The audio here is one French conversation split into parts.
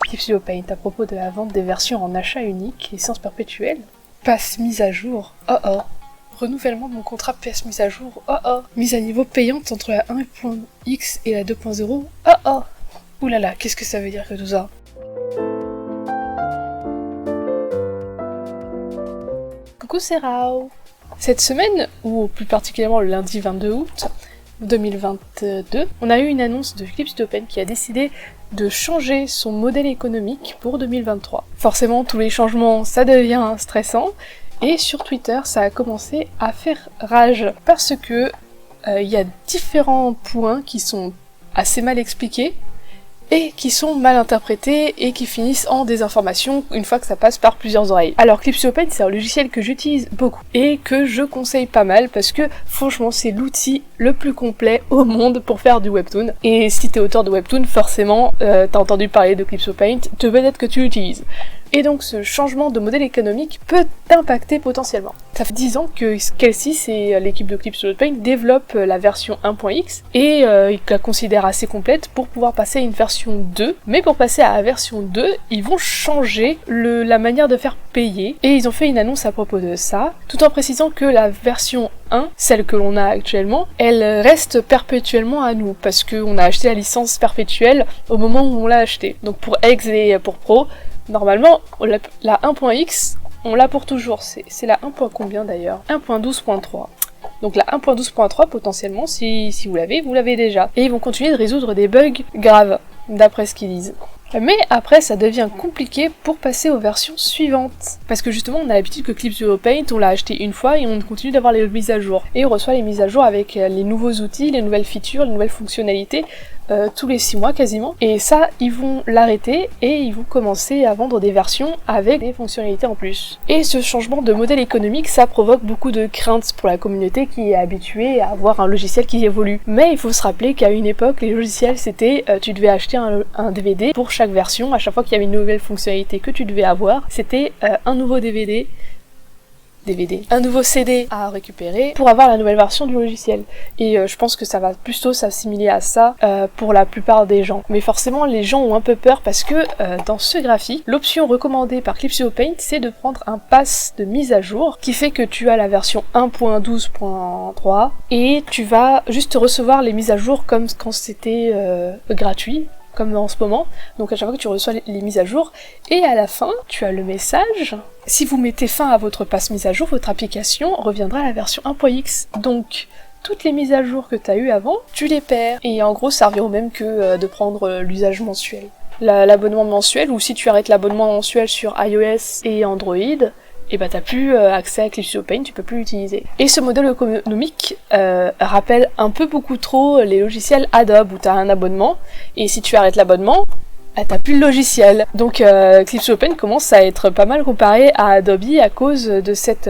Clipsio Paint à propos de la vente des versions en achat unique, licence perpétuelle. Passe mise à jour. Oh oh. Renouvellement de mon contrat PS mise à jour. Oh oh. Mise à niveau payante entre la 1.x et la 2.0. Oh oh. Oulala, qu'est-ce que ça veut dire que tout ça? Coucou, c'est Rao. Cette semaine, ou plus particulièrement le lundi 22 août 2022, on a eu une annonce de Clipsio Paint qui a décidé de changer son modèle économique pour 2023. Forcément, tous les changements, ça devient stressant, et sur Twitter, ça a commencé à faire rage, parce que y a différents points qui sont assez mal expliqués, et qui sont mal interprétés et qui finissent en désinformation une fois que ça passe par plusieurs oreilles. Alors Clipsio Paint, c'est un logiciel que j'utilise beaucoup et que je conseille pas mal parce que franchement c'est l'outil le plus complet au monde pour faire du webtoon. Et si t'es auteur de webtoon, forcément t'as entendu parler de Clipsio Paint, peut-être que tu l'utilises. Et donc ce changement de modèle économique peut t'impacter potentiellement. Ça fait 10 ans que Kelsey et l'équipe de Clipsio Paint développent la version 1.x et ils la considèrent assez complète pour pouvoir passer à une version 2. Mais pour passer à la version 2, ils vont changer la manière de faire payer. Et ils ont fait une annonce à propos de ça, tout en précisant que la version 1, celle que l'on a actuellement, elle reste perpétuellement à nous, parce qu'on a acheté la licence perpétuelle au moment où on l'a acheté. Donc pour X et pour Pro, normalement, la 1.x, on l'a pour toujours. C'est la 1. Combien d'ailleurs 1.12.3. Donc la 1.12.3, potentiellement, si vous l'avez déjà. Et ils vont continuer de résoudre des bugs graves, d'après ce qu'ils disent. Mais après, ça devient compliqué pour passer aux versions suivantes. Parce que justement, on a l'habitude que Clipsio Paint, on l'a acheté une fois et on continue d'avoir les mises à jour. Et on reçoit les mises à jour avec les nouveaux outils, les nouvelles features, les nouvelles fonctionnalités, tous les 6 mois quasiment. Et ça, ils vont l'arrêter et ils vont commencer à vendre des versions avec des fonctionnalités en plus. Et ce changement de modèle économique, ça provoque beaucoup de craintes pour la communauté qui est habituée à avoir un logiciel qui évolue. Mais il faut se rappeler qu'à une époque, les logiciels, c'était tu devais acheter un DVD pour chaque version. À chaque fois qu'il y avait une nouvelle fonctionnalité que tu devais avoir, c'était un nouveau un nouveau CD à récupérer pour avoir la nouvelle version du logiciel. Et je pense que ça va plutôt s'assimiler à ça pour la plupart des gens. Mais forcément, les gens ont un peu peur parce que dans ce graphique, l'option recommandée par Clipsio Paint, c'est de prendre un pass de mise à jour qui fait que tu as la version 1.12.3 et tu vas juste recevoir les mises à jour comme quand c'était gratuit, comme en ce moment. Donc à chaque fois que tu reçois les mises à jour, et à la fin, tu as le message. Si vous mettez fin à votre passe mise à jour, votre application reviendra à la version 1.x. Donc toutes les mises à jour que tu as eues avant, tu les perds. Et en gros, ça revient au même que de prendre l'usage mensuel. L'abonnement mensuel, ou si tu arrêtes l'abonnement mensuel sur iOS et Android, et bah t'as plus accès à Clipsio Paint, tu peux plus l'utiliser. Et ce modèle économique rappelle un peu beaucoup trop les logiciels Adobe où t'as un abonnement, et si tu arrêtes l'abonnement, t'as plus le logiciel. Donc Clipsio Paint commence à être pas mal comparé à Adobe à cause de cette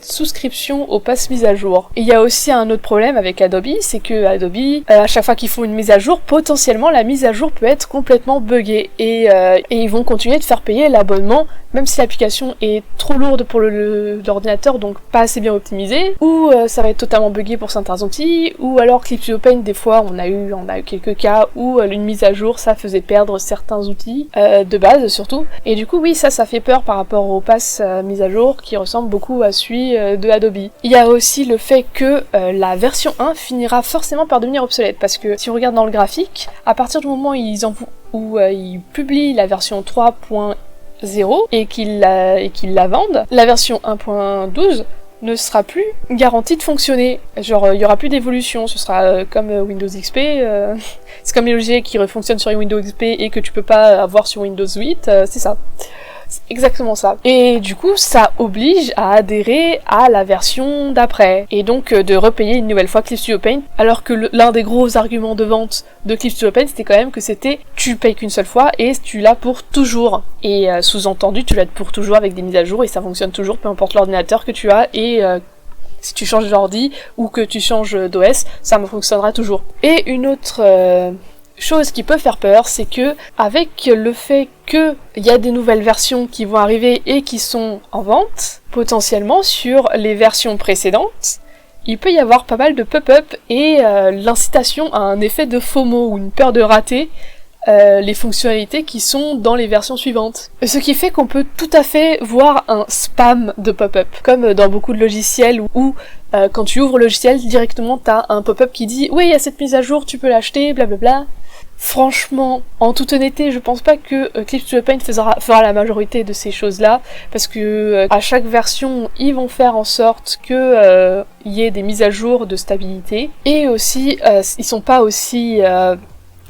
souscription au pass mise à jour. Et il y a aussi un autre problème avec Adobe, c'est que Adobe, à chaque fois qu'ils font une mise à jour, potentiellement la mise à jour peut être complètement buggée. Et ils vont continuer de faire payer l'abonnement, même si l'application est trop lourde pour l'ordinateur, donc pas assez bien optimisée, ou ça va être totalement buggé pour certains outils, ou alors Clipsio Paint, des fois on a eu quelques cas où une mise à jour, ça faisait perdre certains outils, de base surtout. Et du coup oui, ça fait peur par rapport au pass mise à jour qui ressemble beaucoup à celui de Adobe. Il y a aussi le fait que la version 1 finira forcément par devenir obsolète, parce que si on regarde dans le graphique, à partir du moment où ils publient la version 3.0 et qu'ils la vendent, la version 1.12 ne sera plus garantie de fonctionner. Genre, il y aura plus d'évolution, ce sera comme Windows XP, c'est comme les logiciels qui fonctionnent sur Windows XP et que tu peux pas avoir sur Windows 8, c'est ça. C'est exactement ça. Et du coup, ça oblige à adhérer à la version d'après. Et donc de repayer une nouvelle fois Clipsio Paint. Alors que l'un des gros arguments de vente de Clipsio Paint, c'était quand même que tu payes qu'une seule fois et tu l'as pour toujours. Et sous-entendu, tu l'as pour toujours avec des mises à jour et ça fonctionne toujours, peu importe l'ordinateur que tu as. Et si tu changes d'ordi ou que tu changes d'OS, ça fonctionnera toujours. Et une autre chose qui peut faire peur, c'est que avec le fait qu'il y a des nouvelles versions qui vont arriver et qui sont en vente, potentiellement sur les versions précédentes, il peut y avoir pas mal de pop-up et l'incitation à un effet de FOMO ou une peur de rater les fonctionnalités qui sont dans les versions suivantes. Ce qui fait qu'on peut tout à fait voir un spam de pop-up, comme dans beaucoup de logiciels où quand tu ouvres le logiciel, directement t'as un pop-up qui dit « Oui, il y a cette mise à jour, tu peux l'acheter, blablabla ». Franchement, en toute honnêteté, je pense pas que Eclipse to the Paint fera la majorité de ces choses-là, parce que à chaque version, ils vont faire en sorte que y ait des mises à jour de stabilité, et aussi, ils sont pas aussi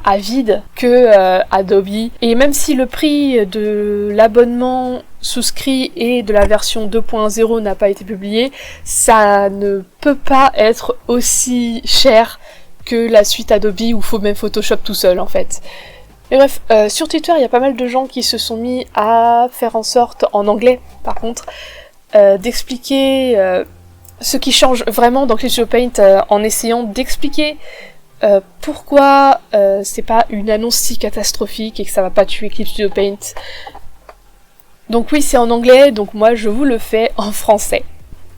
avides que Adobe. Et même si le prix de l'abonnement souscrit et de la version 2.0 n'a pas été publié, ça ne peut pas être aussi cher que la suite Adobe ou faut même Photoshop tout seul en fait. Mais bref, sur Twitter il y a pas mal de gens qui se sont mis à faire en sorte, en anglais par contre, d'expliquer ce qui change vraiment dans Eclipse to the Paint en essayant d'expliquer pourquoi c'est pas une annonce si catastrophique et que ça va pas tuer Eclipse to the Paint. Donc oui, c'est en anglais, donc moi je vous le fais en français.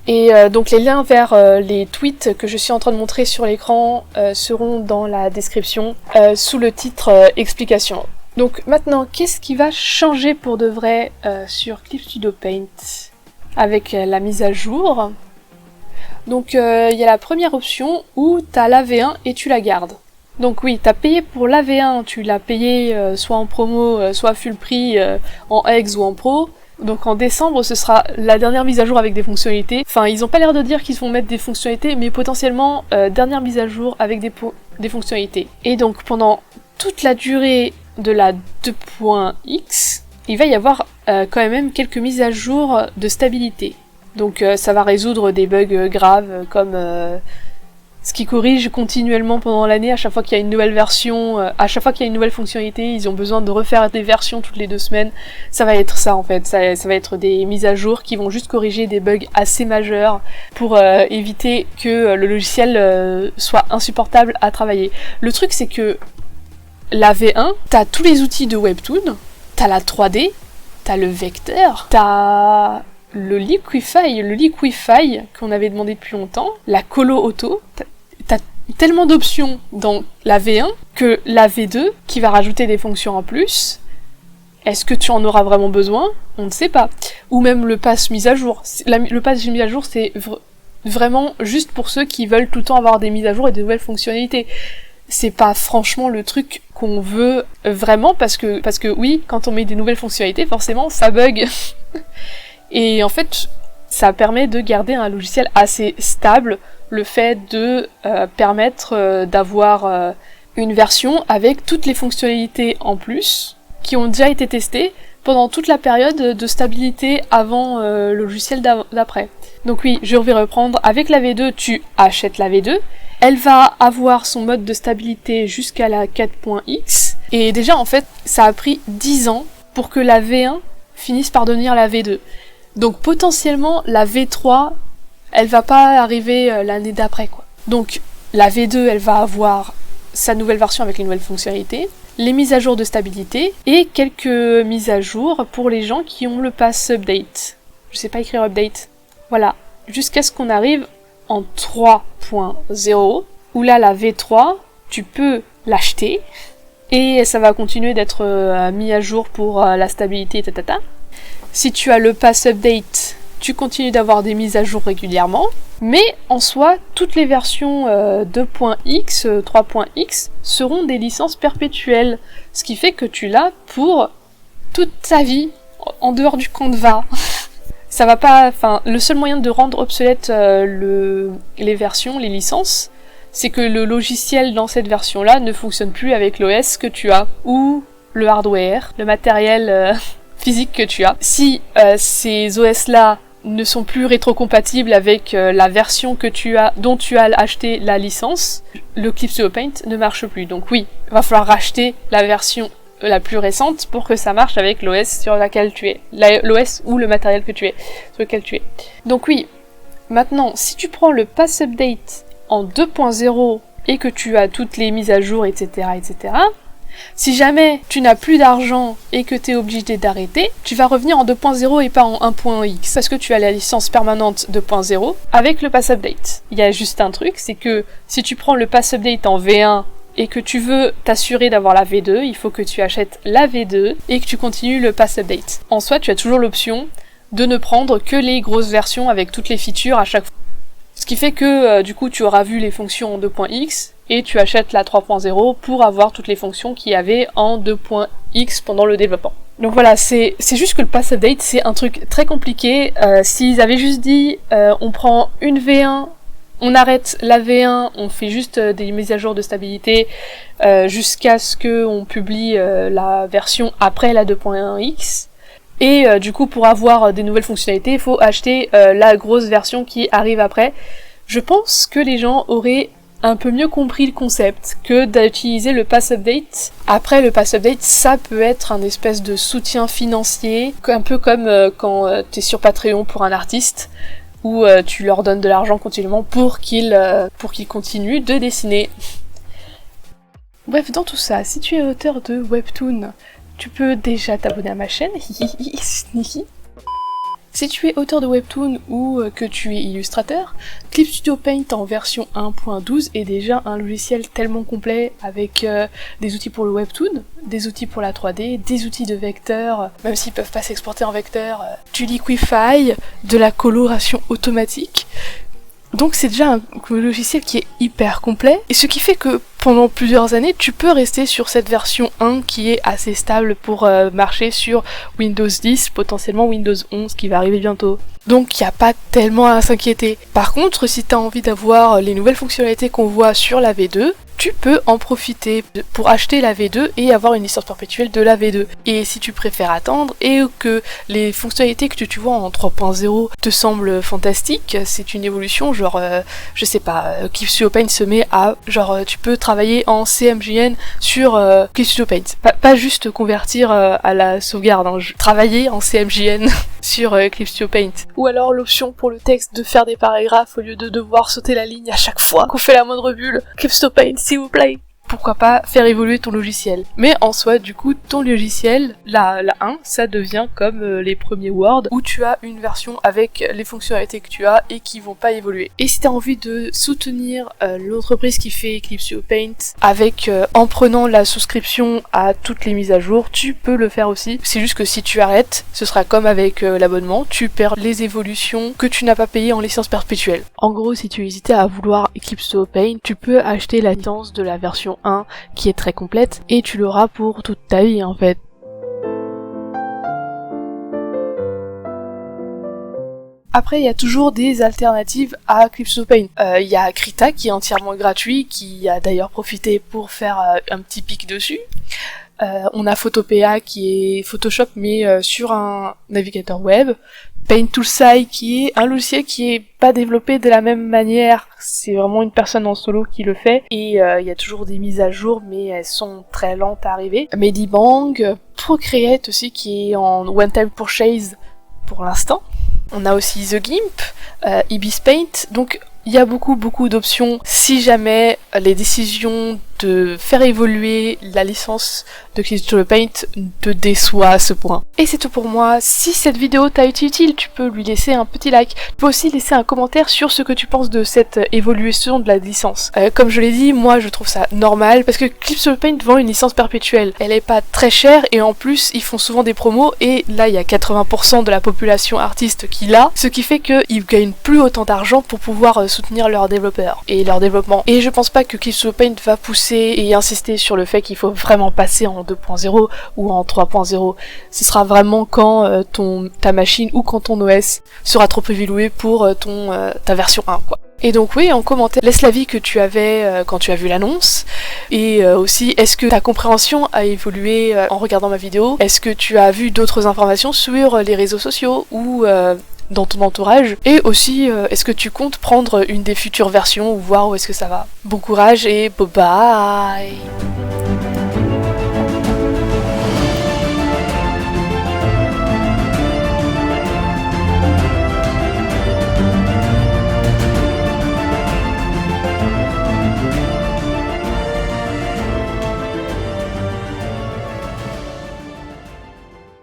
Et donc les liens vers les tweets que je suis en train de montrer sur l'écran seront dans la description sous le titre explication. Donc maintenant, qu'est-ce qui va changer pour de vrai sur Eclipse to the Paint avec la mise à jour? Donc il y a la première option où tu as l'AV1 et tu la gardes. Donc oui, t'as payé pour l'AV1, tu l'as payé soit en promo, soit full prix, en Ex ou en Pro. Donc en décembre, ce sera la dernière mise à jour avec des fonctionnalités. Enfin, ils ont pas l'air de dire qu'ils vont mettre des fonctionnalités, mais potentiellement dernière mise à jour avec des fonctionnalités. Et donc pendant toute la durée de la 2.x, il va y avoir quand même quelques mises à jour de stabilité. Donc ça va résoudre des bugs graves comme ce qui corrige continuellement pendant l'année, à chaque fois qu'il y a une nouvelle version, à chaque fois qu'il y a une nouvelle fonctionnalité, ils ont besoin de refaire des versions toutes les 2 semaines. Ça va être ça en fait, ça va être des mises à jour qui vont juste corriger des bugs assez majeurs pour éviter que le logiciel soit insupportable à travailler. Le truc c'est que la V1, t'as tous les outils de Webtoon, t'as la 3D, t'as le vecteur, t'as le Liquify qu'on avait demandé depuis longtemps, la Colo Auto, t'as tellement d'options dans la V1 que la V2, qui va rajouter des fonctions en plus, est-ce que tu en auras vraiment besoin? On ne sait pas. Ou même le pass mise à jour. Le pass mise à jour, c'est vraiment juste pour ceux qui veulent tout le temps avoir des mises à jour et des nouvelles fonctionnalités. C'est pas franchement le truc qu'on veut vraiment, parce que oui, quand on met des nouvelles fonctionnalités, forcément, ça bug. Et en fait, ça permet de garder un logiciel assez stable, le fait de permettre d'avoir une version avec toutes les fonctionnalités en plus, qui ont déjà été testées pendant toute la période de stabilité avant le logiciel d'après. Donc oui, je vais reprendre, avec la V2, tu achètes la V2, elle va avoir son mode de stabilité jusqu'à la 4.x, et déjà en fait, ça a pris 10 ans pour que la V1 finisse par devenir la V2. Donc potentiellement la V3, elle va pas arriver l'année d'après quoi. Donc la V2, elle va avoir sa nouvelle version avec les nouvelles fonctionnalités, les mises à jour de stabilité et quelques mises à jour pour les gens qui ont le pass update. Je sais pas écrire update. Voilà, jusqu'à ce qu'on arrive en 3.0 où là la V3, tu peux l'acheter et ça va continuer d'être mis à jour pour la stabilité tatata. Si tu as le pass update, tu continues d'avoir des mises à jour régulièrement, mais en soi, toutes les versions 2.x, 3.x seront des licences perpétuelles, ce qui fait que tu l'as pour toute ta vie, en dehors du Canva. Ça va pas, enfin, le seul moyen de rendre obsolète les versions, les licences, c'est que le logiciel dans cette version-là ne fonctionne plus avec l'OS que tu as, ou le hardware, le matériel physique que tu as. Si ces OS-là ne sont plus rétrocompatibles avec la version que tu as, dont tu as acheté la licence, le Eclipse to the Paint ne marche plus. Donc oui, il va falloir racheter la version la plus récente pour que ça marche avec l'OS sur laquelle tu es. L'OS ou le matériel que tu es, sur lequel tu es. Donc oui, maintenant, si tu prends le Pass Update en 2.0 et que tu as toutes les mises à jour, etc., etc., si jamais tu n'as plus d'argent et que tu es obligé d'arrêter, tu vas revenir en 2.0 et pas en 1.x parce que tu as la licence permanente 2.0 avec le Pass Update. Il y a juste un truc, c'est que si tu prends le Pass Update en V1 et que tu veux t'assurer d'avoir la V2, il faut que tu achètes la V2 et que tu continues le pass update. En soi, tu as toujours l'option de ne prendre que les grosses versions avec toutes les features à chaque fois. Ce qui fait que du coup tu auras vu les fonctions en 2.x et tu achètes la 3.0 pour avoir toutes les fonctions qu'il y avait en 2.x pendant le développement. Donc voilà, c'est juste que le pass update c'est un truc très compliqué. S'ils avaient juste dit on prend une V1, on arrête la V1, on fait juste des mises à jour de stabilité jusqu'à ce qu'on publie la version après la 2.1x. Et du coup, pour avoir des nouvelles fonctionnalités, il faut acheter la grosse version qui arrive après. Je pense que les gens auraient un peu mieux compris le concept que d'utiliser le pass update. Après, le pass update, ça peut être un espèce de soutien financier, un peu comme quand t'es sur Patreon pour un artiste, où tu leur donnes de l'argent continuellement pour qu'ils continuent de dessiner. Bref, dans tout ça, si tu es auteur de webtoon, tu peux déjà t'abonner à ma chaîne, sneaky. Si tu es auteur de webtoon ou que tu es illustrateur, Clip Studio Paint en version 1.12 est déjà un logiciel tellement complet avec des outils pour le webtoon, des outils pour la 3D, des outils de vecteur, même s'ils peuvent pas s'exporter en vecteur, du liquify, de la coloration automatique. Donc c'est déjà un logiciel qui est hyper complet, et ce qui fait que pendant plusieurs années, tu peux rester sur cette version 1 qui est assez stable pour marcher sur Windows 10, potentiellement Windows 11 qui va arriver bientôt. Donc il n'y a pas tellement à s'inquiéter. Par contre, si tu as envie d'avoir les nouvelles fonctionnalités qu'on voit sur la V2, tu peux en profiter pour acheter la V2 et avoir une licence perpétuelle de la V2. Et si tu préfères attendre et que les fonctionnalités que tu vois en 3.0 te semblent fantastiques, c'est une évolution genre, je sais pas, Clip Studio Paint se met à, genre, tu peux travailler en CMJN sur Clip Studio Paint. Pas juste convertir à la sauvegarde, hein, travailler en CMJN sur Clip Studio Paint. Ou alors l'option pour le texte de faire des paragraphes au lieu de devoir sauter la ligne à chaque fois qu'on fait la moindre bulle. Clip Studio Paint, s'il vous plaît. Pourquoi pas faire évoluer ton logiciel. Mais en soi, du coup, ton logiciel, la 1, ça devient comme les premiers Word, où tu as une version avec les fonctionnalités que tu as et qui vont pas évoluer. Et si tu as envie de soutenir l'entreprise qui fait Clip Studio Paint avec en prenant la souscription à toutes les mises à jour, tu peux le faire aussi. C'est juste que si tu arrêtes, ce sera comme avec l'abonnement, tu perds les évolutions que tu n'as pas payées en licence perpétuelle. En gros, si tu hésitais à vouloir Clip Studio Paint, tu peux acheter la licence de la version 1 qui est très complète et tu l'auras pour toute ta vie en fait. Après, il y a toujours des alternatives à Clip Studio Paint. Il y a Krita qui est entièrement gratuit, qui a d'ailleurs profité pour faire un petit pic dessus. On a Photopea qui est Photoshop mais sur un navigateur web. Paint Toolsai qui est un logiciel qui est pas développé de la même manière, c'est vraiment une personne en solo qui le fait, et il y a toujours des mises à jour mais elles sont très lentes à arriver. Medibang, Procreate aussi qui est en one time purchase pour l'instant. On a aussi The Gimp, Ibis Paint, donc il y a beaucoup d'options si jamais les décisions de faire évoluer la licence de Clip Studio Paint te déçoit à ce point. Et c'est tout pour moi. Si cette vidéo t'a été utile, tu peux lui laisser un petit like. Tu peux aussi laisser un commentaire sur ce que tu penses de cette évolution de la licence. Comme je l'ai dit, moi je trouve ça normal parce que Clip Studio Paint vend une licence perpétuelle. Elle est pas très chère et en plus ils font souvent des promos et là il y a 80% de la population artiste qui l'a, ce qui fait qu'ils gagnent plus autant d'argent pour pouvoir soutenir leurs développeurs et leur développement. Et je pense pas que Clip Studio Paint va pousser et insister sur le fait qu'il faut vraiment passer en 2.0 ou en 3.0. Ce sera vraiment quand ta machine ou quand ton OS sera trop évolué pour ta version 1 quoi. Et donc oui, en commentaire, laisse l'avis que tu avais quand tu as vu l'annonce. Et aussi, est-ce que ta compréhension a évolué en regardant ma vidéo? Est-ce que tu as vu d'autres informations sur les réseaux sociaux ou dans ton entourage? Et aussi, est-ce que tu comptes prendre une des futures versions ou voir où est-ce que ça va? Bon courage et bye bye!